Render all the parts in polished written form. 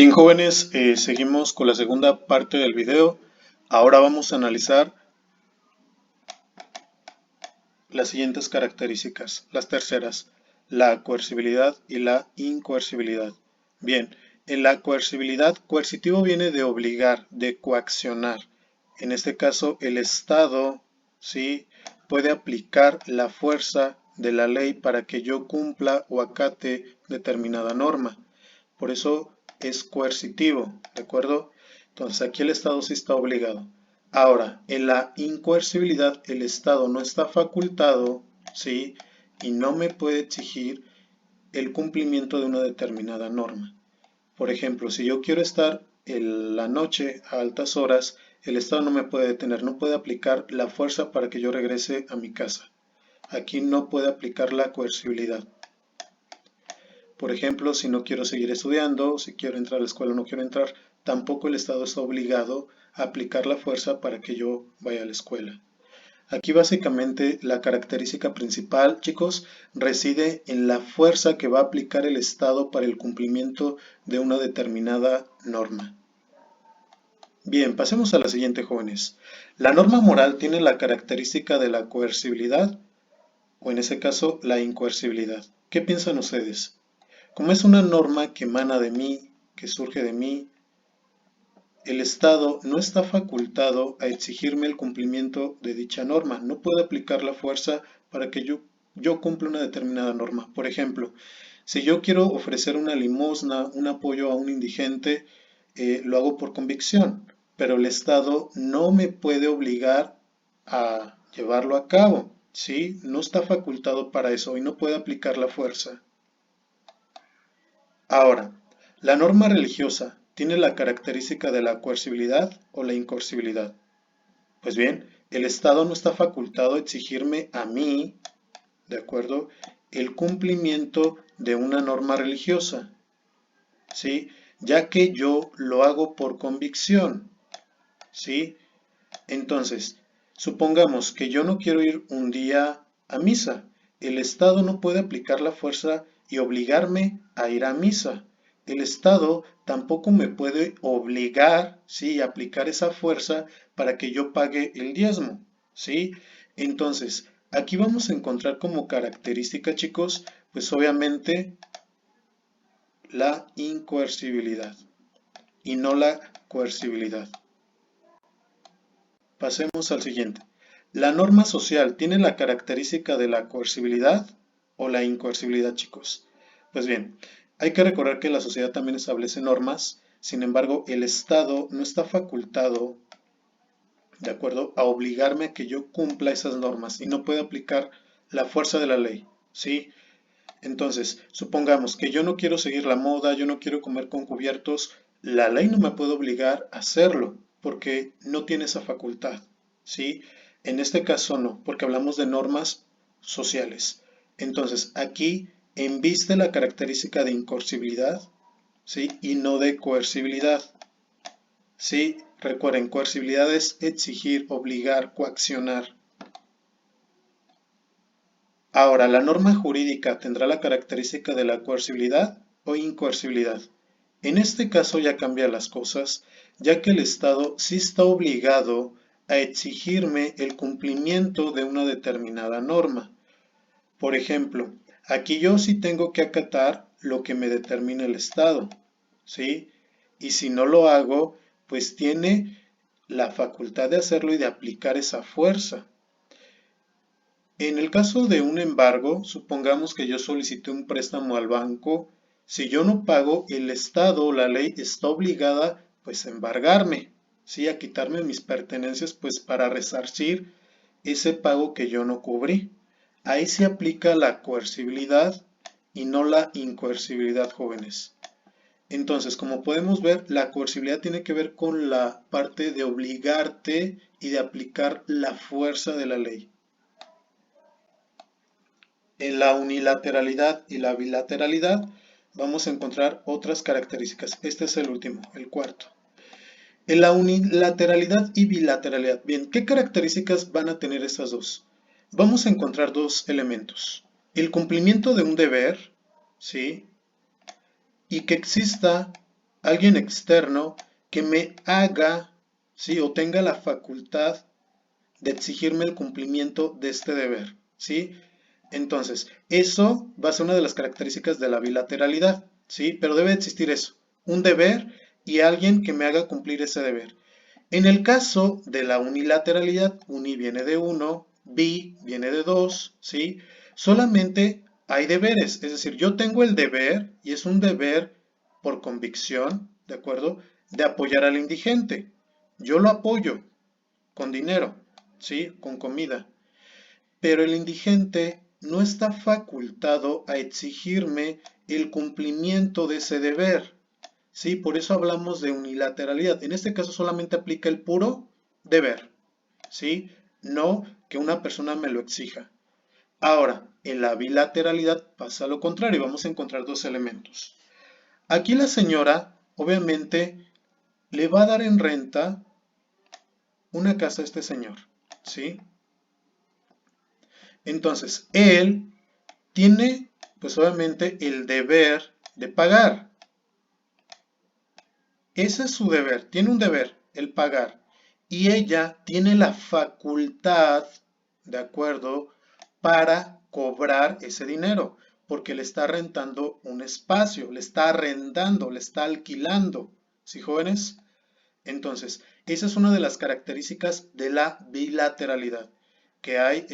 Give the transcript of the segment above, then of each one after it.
Bien, jóvenes, seguimos con la segunda parte del video. Ahora vamos a analizar las siguientes características, las terceras, la coercibilidad y la incoercibilidad. Bien, en la coercibilidad, coercitivo viene de obligar, de coaccionar. En este caso, el Estado, ¿sí?, puede aplicar la fuerza de la ley para que yo cumpla o acate determinada norma. Por eso es coercitivo, ¿de acuerdo? Entonces aquí el Estado sí está obligado. Ahora, en la incoercibilidad el Estado no está facultado, ¿sí? Y no me puede exigir el cumplimiento de una determinada norma. Por ejemplo, si yo quiero estar en la noche a altas horas, el Estado no me puede detener, no puede aplicar la fuerza para que yo regrese a mi casa. Aquí no puede aplicar la coercibilidad. Por ejemplo, si no quiero seguir estudiando, si quiero entrar a la escuela o no quiero entrar, tampoco el Estado está obligado a aplicar la fuerza para que yo vaya a la escuela. Aquí básicamente la característica principal, chicos, reside en la fuerza que va a aplicar el Estado para el cumplimiento de una determinada norma. Bien, pasemos a la siguiente, jóvenes. La norma moral tiene la característica de la coercibilidad o en ese caso la incoercibilidad. ¿Qué piensan ustedes? Como es una norma que emana de mí, que surge de mí, el Estado no está facultado a exigirme el cumplimiento de dicha norma. No puede aplicar la fuerza para que yo cumpla una determinada norma. Por ejemplo, si yo quiero ofrecer una limosna, un apoyo a un indigente, lo hago por convicción, pero el Estado no me puede obligar a llevarlo a cabo, ¿sí? No está facultado para eso y no puede aplicar la fuerza. Ahora, la norma religiosa tiene la característica de la coercibilidad o la incoercibilidad. Pues bien, el Estado no está facultado a exigirme a mí, ¿de acuerdo?, el cumplimiento de una norma religiosa, ¿sí? Ya que yo lo hago por convicción, ¿sí? Entonces, supongamos que yo no quiero ir un día a misa. El Estado no puede aplicar la fuerza y obligarme a ir a misa. El Estado tampoco me puede obligar, ¿sí?, a aplicar esa fuerza para que yo pague el diezmo, ¿sí? Entonces, aquí vamos a encontrar como característica, chicos, pues obviamente la incoercibilidad y no la coercibilidad. Pasemos al siguiente. ¿La norma social tiene la característica de la coercibilidad o la incoercibilidad, chicos? Pues bien, hay que recordar que la sociedad también establece normas, sin embargo, el Estado no está facultado, ¿de acuerdo?, a obligarme a que yo cumpla esas normas y no puede aplicar la fuerza de la ley, ¿sí? Entonces, supongamos que yo no quiero seguir la moda, yo no quiero comer con cubiertos, la ley no me puede obligar a hacerlo porque no tiene esa facultad, ¿sí? En este caso no, porque hablamos de normas sociales. Entonces, aquí enviste la característica de incoercibilidad, ¿sí?, y no de coercibilidad, ¿sí? Recuerden, coercibilidad es exigir, obligar, coaccionar. Ahora, ¿la norma jurídica tendrá la característica de la coercibilidad o incoercibilidad? En este caso ya cambian las cosas, ya que el Estado sí está obligado a exigirme el cumplimiento de una determinada norma. Por ejemplo, aquí yo sí tengo que acatar lo que me determina el Estado, ¿sí? Y si no lo hago, pues tiene la facultad de hacerlo y de aplicar esa fuerza. En el caso de un embargo, supongamos que yo solicité un préstamo al banco. Si yo no pago, el Estado o la ley está obligada pues a embargarme, ¿sí?, a quitarme mis pertenencias pues para resarcir ese pago que yo no cubrí. Ahí se aplica la coercibilidad y no la incoercibilidad, jóvenes. Entonces, como podemos ver, la coercibilidad tiene que ver con la parte de obligarte y de aplicar la fuerza de la ley. En la unilateralidad y la bilateralidad vamos a encontrar otras características. Este es el último, el cuarto. En la unilateralidad y bilateralidad. Bien, ¿qué características van a tener estas dos? Vamos a encontrar dos elementos. El cumplimiento de un deber, ¿sí?, y que exista alguien externo que me haga, ¿sí? O tenga la facultad de exigirme el cumplimiento de este deber, ¿sí? Entonces, eso va a ser una de las características de la bilateralidad, ¿sí? Pero debe existir eso, un deber y alguien que me haga cumplir ese deber. En el caso de la unilateralidad, uni viene de uno, bi viene de dos, ¿sí? Solamente hay deberes, es decir, yo tengo el deber, y es un deber por convicción, ¿de acuerdo? De apoyar al indigente. Yo lo apoyo con dinero, ¿sí? Con comida. Pero el indigente no está facultado a exigirme el cumplimiento de ese deber. ¿Sí? Por eso hablamos de unilateralidad. En este caso solamente aplica el puro deber, ¿sí? No que una persona me lo exija. Ahora, en la bilateralidad pasa lo contrario. Vamos a encontrar dos elementos. Aquí la señora, obviamente, le va a dar en renta una casa a este señor, ¿sí? Entonces, él tiene, pues obviamente, el deber de pagar. Ese es su deber, tiene un deber, el pagar. Y ella tiene la facultad, ¿de acuerdo?, para cobrar ese dinero, porque le está rentando un espacio, le está arrendando, le está alquilando. ¿Sí, jóvenes? Entonces, esa es una de las características de la bilateralidad, que hay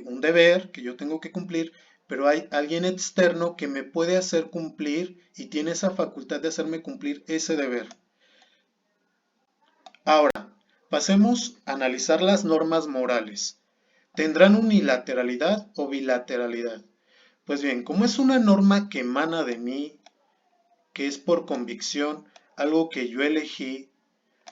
un deber que yo tengo que cumplir, pero hay alguien externo que me puede hacer cumplir y tiene esa facultad de hacerme cumplir ese deber. Ahora, pasemos a analizar las normas morales. ¿Tendrán unilateralidad o bilateralidad? Pues bien, como es una norma que emana de mí, que es por convicción, algo que yo elegí,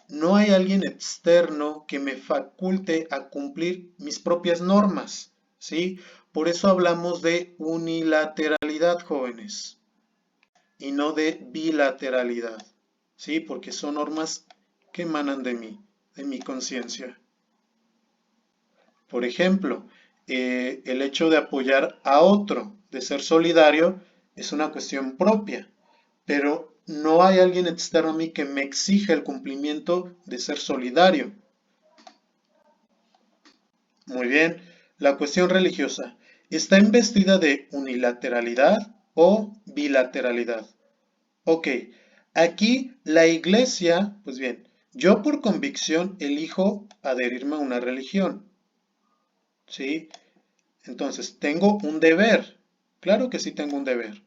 no hay alguien externo que me faculte a cumplir mis propias normas, ¿sí? Por eso hablamos de unilateralidad, jóvenes, y no de bilateralidad, ¿sí? Porque son normas que emanan de mi conciencia. Por ejemplo, el hecho de apoyar a otro, de ser solidario, es una cuestión propia, pero no hay alguien externo a mí que me exija el cumplimiento de ser solidario. Muy bien, la cuestión religiosa. ¿Está investida de unilateralidad o bilateralidad? Ok, aquí la iglesia, pues bien, yo por convicción elijo adherirme a una religión, ¿sí? Entonces, tengo un deber. Claro que sí tengo un deber.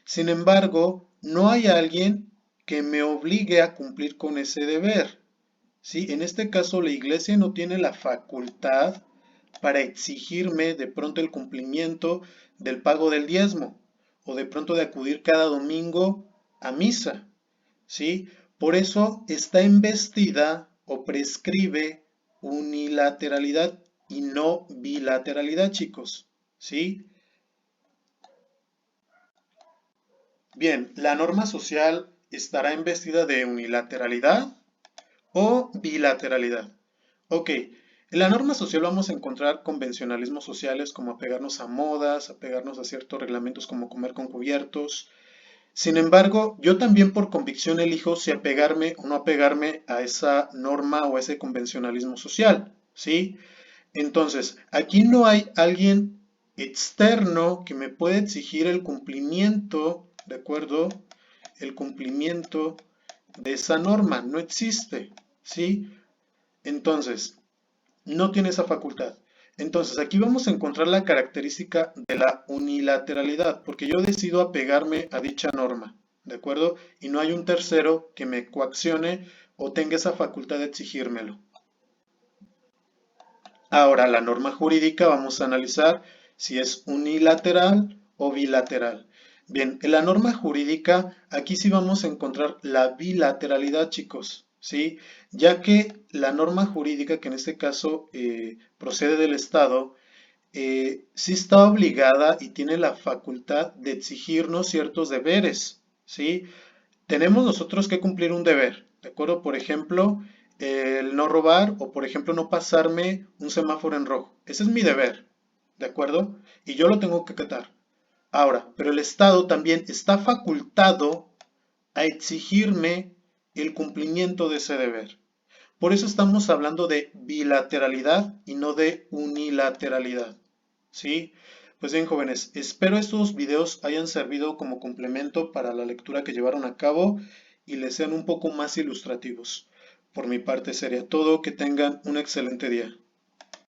Sin embargo, no hay alguien que me obligue a cumplir con ese deber. ¿Sí? En este caso, la iglesia no tiene la facultad para exigirme de pronto el cumplimiento del pago del diezmo o de pronto de acudir cada domingo a misa. ¿Sí? Por eso está investida o prescribe unilateralidad y no bilateralidad, chicos. ¿Sí? Bien, la norma social estará investida de unilateralidad o bilateralidad. Ok, en la norma social vamos a encontrar convencionalismos sociales como apegarnos a modas, apegarnos a ciertos reglamentos como comer con cubiertos. Sin embargo, yo también por convicción elijo si apegarme o no apegarme a esa norma o a ese convencionalismo social, ¿sí? Entonces, aquí no hay alguien externo que me pueda exigir el cumplimiento, ¿de acuerdo? El cumplimiento de esa norma, no existe, ¿sí? Entonces, no tiene esa facultad. Entonces, aquí vamos a encontrar la característica de la unilateralidad, porque yo decido apegarme a dicha norma, ¿de acuerdo? Y no hay un tercero que me coaccione o tenga esa facultad de exigírmelo. Ahora, la norma jurídica vamos a analizar si es unilateral o bilateral. Bien, en la norma jurídica, aquí sí vamos a encontrar la bilateralidad, chicos, ¿sí? Ya que la norma jurídica, que en este caso procede del Estado, sí está obligada y tiene la facultad de exigirnos ciertos deberes, ¿sí? Tenemos nosotros que cumplir un deber, ¿de acuerdo? Por ejemplo, el no robar o, por ejemplo, no pasarme un semáforo en rojo. Ese es mi deber, ¿de acuerdo? Y yo lo tengo que acatar. Ahora, pero el Estado también está facultado a exigirme el cumplimiento de ese deber. Por eso estamos hablando de bilateralidad y no de unilateralidad. ¿Sí? Pues bien, jóvenes, espero estos videos hayan servido como complemento para la lectura que llevaron a cabo y les sean un poco más ilustrativos. Por mi parte sería todo, que tengan un excelente día.